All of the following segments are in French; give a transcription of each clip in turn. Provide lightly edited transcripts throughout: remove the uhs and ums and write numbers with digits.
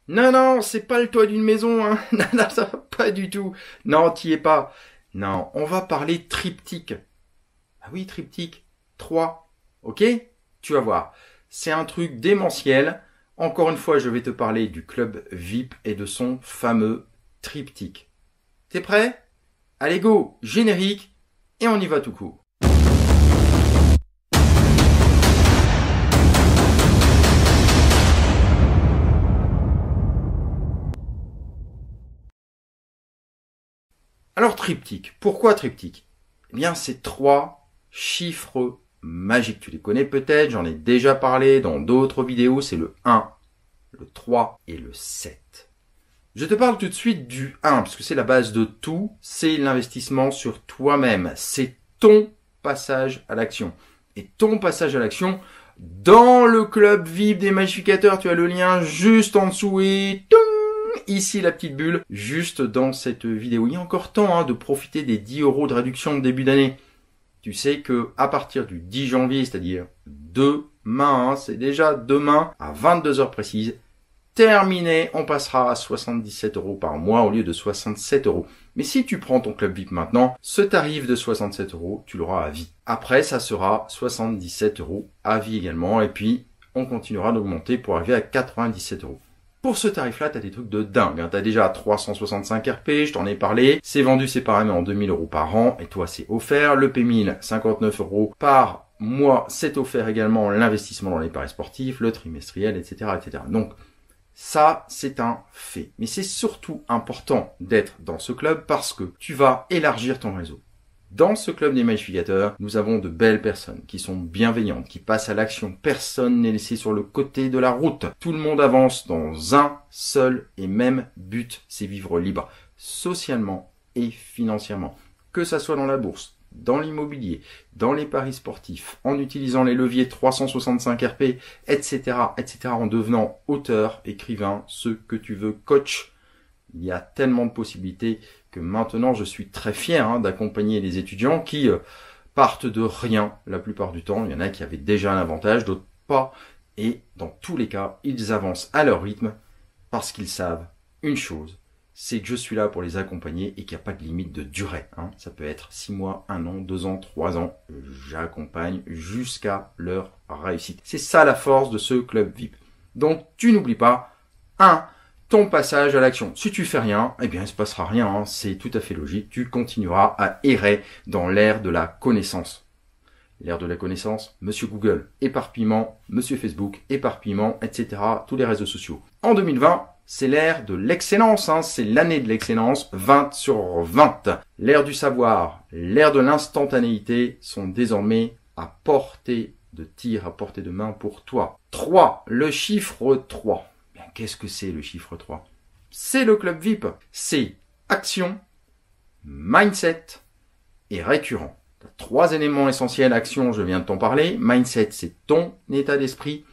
Non, non, c'est pas le toit d'une maison, hein. Non, non, ça va pas du tout. Non, t'y es pas. Non, on va parler triptyque. Ah oui, triptyque. 3. Ok? Tu vas voir. C'est un truc démentiel. Encore une fois, je vais te parler du club VIP et de son fameux triptyque. T'es prêt? Allez go, générique, et on y va tout court. Alors triptyque, pourquoi triptyque? Eh bien c'est 3 chiffres magiques. Tu les connais peut-être, j'en ai déjà parlé dans d'autres vidéos, c'est le 1, le 3 et le 7. Je te parle tout de suite du 1, parce que c'est la base de tout, c'est l'investissement sur toi-même, c'est ton passage à l'action. Et ton passage à l'action, dans le club VIP des magnificateurs, tu as le lien juste en dessous et ici la petite bulle, juste dans cette vidéo. Il y a encore temps de profiter des 10 € de réduction de début d'année. Tu sais que à partir du 10 janvier, c'est-à-dire demain, c'est déjà demain à 22 heures précises, terminé, on passera à 77 € par mois au lieu de 67 €. Mais si tu prends ton club VIP maintenant, ce tarif de 67 €, tu l'auras à vie. Après, ça sera 77 € à vie également, et puis on continuera d'augmenter pour arriver à 97 €. Pour ce tarif-là, t'as des trucs de dingue. T'as déjà 365 RP, je t'en ai parlé. C'est vendu séparément en 2000 € par an, et toi c'est offert. Le P1000, 59 € par mois, c'est offert également l'investissement dans les paris sportifs, le trimestriel, etc., etc. Donc, ça, c'est un fait. Mais c'est surtout important d'être dans ce club parce que tu vas élargir ton réseau. Dans ce club des magnificateurs, nous avons de belles personnes qui sont bienveillantes, qui passent à l'action. Personne n'est laissé sur le côté de la route. Tout le monde avance dans un seul et même but, c'est vivre libre, socialement et financièrement. Que ça soit dans la bourse, dans l'immobilier, dans les paris sportifs, en utilisant les leviers 365 RP, etc., etc., en devenant auteur, écrivain, ce que tu veux, coach. Il y a tellement de possibilités que maintenant je suis très fier d'accompagner les étudiants qui partent de rien la plupart du temps. Il y en a qui avaient déjà un avantage, d'autres pas. Et dans tous les cas, ils avancent à leur rythme parce qu'ils savent une chose, c'est que je suis là pour les accompagner et qu'il n'y a pas de limite de durée. Ça peut être 6 mois, 1 an, 2 ans, 3 ans. J'accompagne jusqu'à leur réussite. C'est ça la force de ce club VIP. Donc tu n'oublies pas, 1, ton passage à l'action. Si tu fais rien, eh bien il se passera rien, c'est tout à fait logique. Tu continueras à errer dans l'ère de la connaissance. L'ère de la connaissance, Monsieur Google, éparpillement, Monsieur Facebook, éparpillement, etc. Tous les réseaux sociaux. En 2020, c'est l'ère de l'excellence, c'est l'année de l'excellence, 20 sur 20. L'ère du savoir, l'ère de l'instantanéité sont désormais à portée de tir, à portée de main pour toi. 3, le chiffre 3. Qu'est-ce que c'est le chiffre 3? C'est le club VIP. C'est action, mindset et récurrent. 3 éléments essentiels. Action, je viens de t'en parler. Mindset, c'est ton état d'esprit.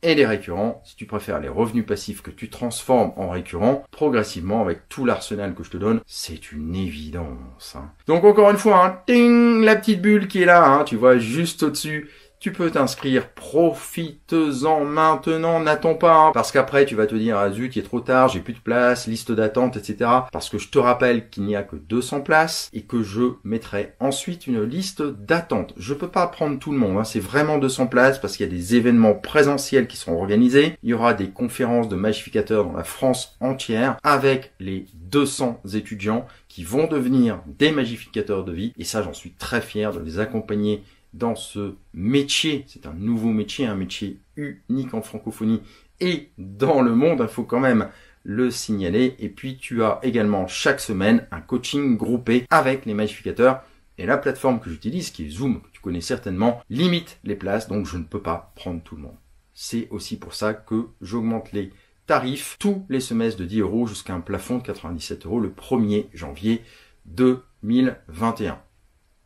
Et les récurrents, si tu préfères les revenus passifs que tu transformes en récurrents, progressivement avec tout l'arsenal que je te donne, c'est une évidence. Donc encore une fois, ting, la petite bulle qui est là, tu vois, juste au-dessus. Tu peux t'inscrire, profites-en maintenant, n'attends pas, parce qu'après tu vas te dire, ah zut, il est trop tard, j'ai plus de place, liste d'attente, etc. Parce que je te rappelle qu'il n'y a que 200 places et que je mettrai ensuite une liste d'attente. Je peux pas prendre tout le monde, c'est vraiment 200 places parce qu'il y a des événements présentiels qui seront organisés. Il y aura des conférences de magnificateurs dans la France entière avec les 200 étudiants qui vont devenir des magnificateurs de vie. Et ça, j'en suis très fier de les accompagner dans ce métier. C'est un nouveau métier, un métier unique en francophonie et dans le monde, il faut quand même le signaler. Et puis tu as également chaque semaine un coaching groupé avec les magnificateurs. Et la plateforme que j'utilise, qui est Zoom, que tu connais certainement, limite les places, donc je ne peux pas prendre tout le monde. C'est aussi pour ça que j'augmente les tarifs tous les semestres de 10 € jusqu'à un plafond de 97 € le 1er janvier 2021.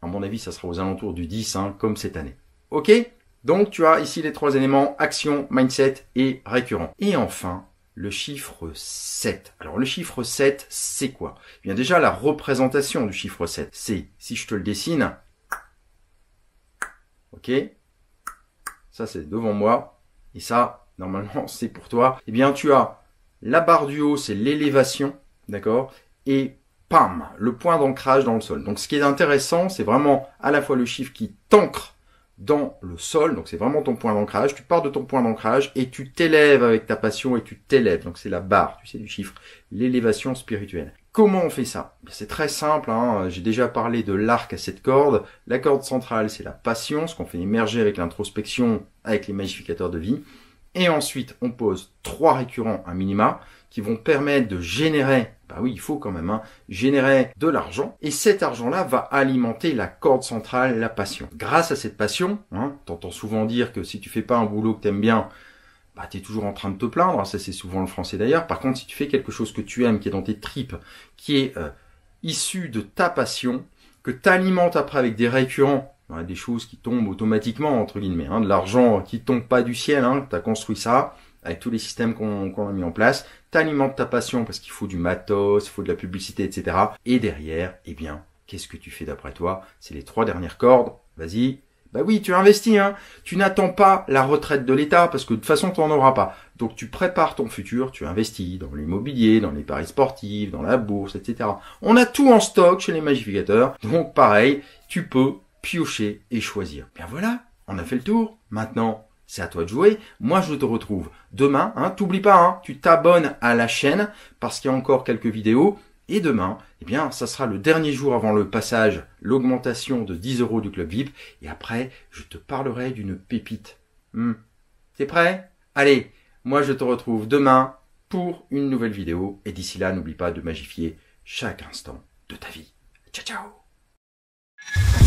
À mon avis, ça sera aux alentours du 10, comme cette année. Ok? Donc, tu as ici les 3 éléments, action, mindset et récurrent. Et enfin, le chiffre 7. Alors, le chiffre 7, c'est quoi? Eh bien, déjà, la représentation du chiffre 7, c'est, si je te le dessine, ok? Ça, c'est devant moi. Et ça, normalement, c'est pour toi. Eh bien, tu as La barre du haut, c'est l'élévation, d'accord? Et pam, le point d'ancrage dans le sol. Donc ce qui est intéressant, c'est vraiment à la fois le chiffre qui t'ancre dans le sol, donc c'est vraiment ton point d'ancrage, tu pars de ton point d'ancrage et tu t'élèves avec ta passion et tu t'élèves, donc c'est la barre, tu sais, du chiffre, l'élévation spirituelle. Comment on fait ça? C'est très simple, hein. J'ai déjà parlé de l'arc à 7 cordes. La corde centrale, c'est la passion, ce qu'on fait émerger avec l'introspection, avec les magnificateurs de vie. Et ensuite, on pose 3 récurrents à minima qui vont permettre de générer, bah oui, il faut quand même, hein, générer de l'argent. Et cet argent-là va alimenter la corde centrale, la passion. Grâce à cette passion, hein, t'entends souvent dire que si tu fais pas un boulot que t'aimes bien, bah, t'es toujours en train de te plaindre, ça c'est souvent le français d'ailleurs. Par contre, si tu fais quelque chose que tu aimes, qui est dans tes tripes, qui est issu de ta passion, que t'alimentes après avec des récurrents, des choses qui tombent automatiquement, entre guillemets, hein, de l'argent qui tombe pas du ciel, hein, t'as construit ça, avec tous les systèmes qu'on a mis en place, t'alimentes ta passion parce qu'il faut du matos, il faut de la publicité, etc. Et derrière, eh bien, qu'est-ce que tu fais d'après toi? C'est les 3 dernières cordes, vas-y. Bah oui, tu investis, hein. Tu n'attends pas la retraite de l'État parce que de toute façon, tu n'en auras pas. Donc tu prépares ton futur, tu investis dans l'immobilier, dans les paris sportifs, dans la bourse, etc. On a tout en stock chez les magnificateurs. Donc pareil, tu peux piocher et choisir. Bien voilà, on a fait le tour. Maintenant, c'est à toi de jouer. Moi, je te retrouve demain. Hein. T'oublies pas, hein, tu t'abonnes à la chaîne parce qu'il y a encore quelques vidéos. Et demain, eh bien, ça sera le dernier jour avant le passage, l'augmentation de 10 € du club VIP. Et après, je te parlerai d'une pépite. T'es prêt? Allez, moi je te retrouve demain pour une nouvelle vidéo. Et d'ici là, n'oublie pas de magifier chaque instant de ta vie. Ciao, ciao!